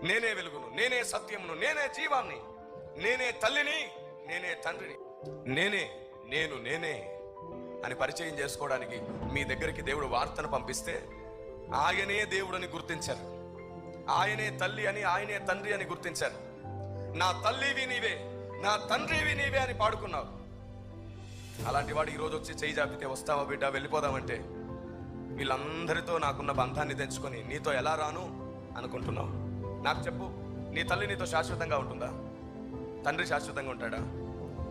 నేనే వెలుగును, నేనే సత్యమును, నేనే జీవాన్ని, నేనే తల్లిని, నేనే తండ్రిని, నేనే అని పరిచయం చేసుకోవడానికి మీ దగ్గరికి దేవుడు వార్తను పంపిస్తే ఆయనే దేవుడని గుర్తించారు, ఆయనే తల్లి అని, ఆయనే తండ్రి అని గుర్తించారు. నా తల్లివి నీవే, నా తండ్రివి నీవే అని పాడుకున్నావు. అలాంటి వాడు ఈరోజు వచ్చి చేయి జాపితే వస్తావా బిడ్డ వెళ్ళిపోదామంటే వీళ్ళందరితో నాకున్న బంధాన్ని తెంచుకొని నీతో ఎలా రాను అనుకుంటున్నావు. నాకు చెప్పు, నీ తల్లి నీతో శాశ్వతంగా ఉంటుందా? తండ్రి శాశ్వతంగా ఉంటాడా?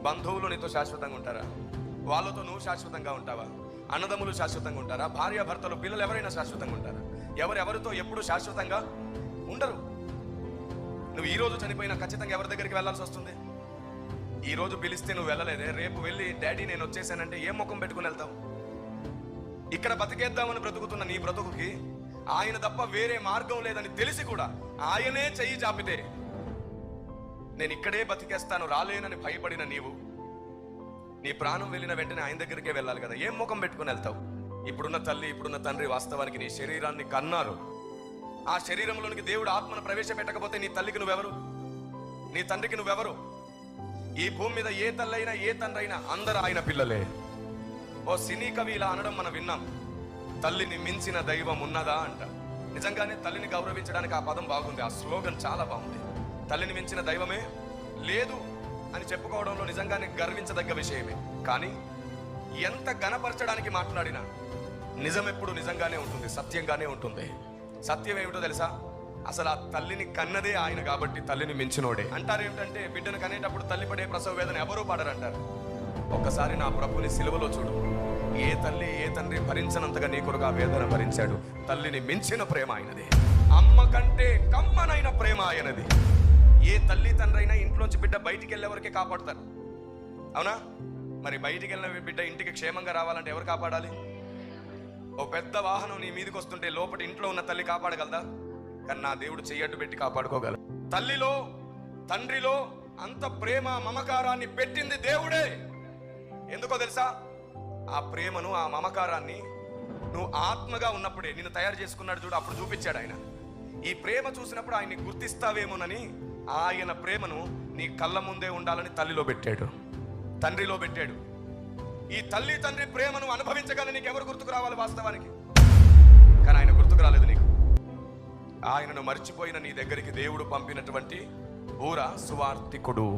బంధువులు నీతో శాశ్వతంగా ఉంటారా? వాళ్ళతో నువ్వు శాశ్వతంగా ఉంటావా? అన్నదమ్ములు శాశ్వతంగా ఉంటారా? భార్య భర్తలు పిల్లలు ఎవరైనా శాశ్వతంగా ఉంటారా? ఎవరెవరితో ఎప్పుడు శాశ్వతంగా ఉండరు. నువ్వు ఈ రోజు చనిపోయినా ఖచ్చితంగా ఎవరి దగ్గరికి వెళ్ళాల్సి వస్తుంది. ఈ రోజు పిలిస్తే నువ్వు వెళ్ళలేదే, రేపు వెళ్ళి డాడీ నేను వచ్చేసానంటే ఏం ముఖం పెట్టుకుని వెళ్తావు? ఇక్కడ బతికేద్దామని బ్రతుకుతున్న నీ బ్రతుకుకి ఆయన తప్ప వేరే మార్గం లేదని తెలిసి కూడా ఆయనే చెయ్యి చాపితే నేను ఇక్కడే బతికేస్తాను రాలేనని భయపడిన నీవు నీ ప్రాణం వెళ్ళిన వెంటనే ఆయన దగ్గరికే వెళ్ళాలి కదా, ఏం ముఖం పెట్టుకుని వెళ్తావు? ఇప్పుడున్న తల్లి ఇప్పుడున్న తండ్రి వాస్తవానికి నీ శరీరాన్ని కన్నారు. ఆ శరీరంలోనికి దేవుడు ఆత్మను ప్రవేశపెట్టకపోతే నీ తల్లికి నువ్వెవరు? నీ తండ్రికి నువ్వెవరు? ఈ భూమి మీద ఏ తల్లైనా ఏ తండ్రి అయినా అందరూ ఆయన పిల్లలే. ఓ సినీ కవి ఇలా అనడం మనం విన్నాం, తల్లిని మించిన దైవం ఉన్నదా అంట. నిజంగానే తల్లిని గౌరవించడానికి ఆ పదం బాగుంది, ఆ స్లోగన్ చాలా బాగుంది. తల్లిని మించిన దైవమే లేదు అని చెప్పుకోవడంలో నిజంగానే గర్వించదగ్గ విషయమే. కానీ ఎంత గణపరచడానికి మాట్లాడినా నిజం ఎప్పుడు నిజంగానే ఉంటుంది, సత్యంగానే ఉంటుంది. సత్యం ఏమిటో తెలుసా? అసలు ఆ తల్లిని కన్నదే ఆయన కాబట్టి తల్లిని మించినోడే. అంటారు ఏమిటంటే బిడ్డను కనేటప్పుడు తల్లి పడే ప్రసవ వేదన ఎవరూ పడరంటారు. ఒక్కసారి నా ప్రభుని సిలువలో చూడు, ఏ తల్లి ఏ తండ్రి భరించనంతగా నీ కొరకు ఆ వేదన భరించాడు. తల్లిని మించిన ప్రేమ ఆయనది, అమ్మ కంటే కమ్మనైన ప్రేమ ఆయనది. ఏ తల్లి తండ్రి అయినా ఇంట్లోంచి బిడ్డ బయటికి వెళ్ళే వరకే కాపాడుతారు, అవునా? మరి బయటికి వెళ్ళిన బిడ్డ ఇంటికి క్షేమంగా రావాలంటే ఎవరు కాపాడాలి? ఓ పెద్ద వాహనం నీ మీదకి వస్తుంటే లోపల ఇంట్లో ఉన్న తల్లి కాపాడగలదా? కానీ నా దేవుడు చెయ్యడ్డు పెట్టి కాపాడుకోగలరు. తల్లిలో తండ్రిలో అంత ప్రేమ మమకారాన్ని పెట్టింది దేవుడే. ఎందుకో తెలుసా? ఆ ప్రేమను ఆ మమకారాన్ని నువ్వు ఆత్మగా ఉన్నప్పుడే నిన్ను తయారు చేసుకున్నాడు చూడు, అప్పుడు చూపించాడు ఆయన. ఈ ప్రేమ చూసినప్పుడు ఆయన్ని గుర్తిస్తావేమోనని ఆయన ప్రేమను నీ కళ్ళ ముందే ఉండాలని తల్లిలో పెట్టాడు, తండ్రిలో పెట్టాడు. ఈ తల్లి తండ్రి ప్రేమను అనుభవించగానే నీకు ఎవరు గుర్తుకు రావాలి వాస్తవానికి? కానీ ఆయన గుర్తుకు రాలేదు నీకు. ఆయనను మర్చిపోయిన నీ దగ్గరికి దేవుడు పంపినటువంటి ఊర సువార్తికుడు.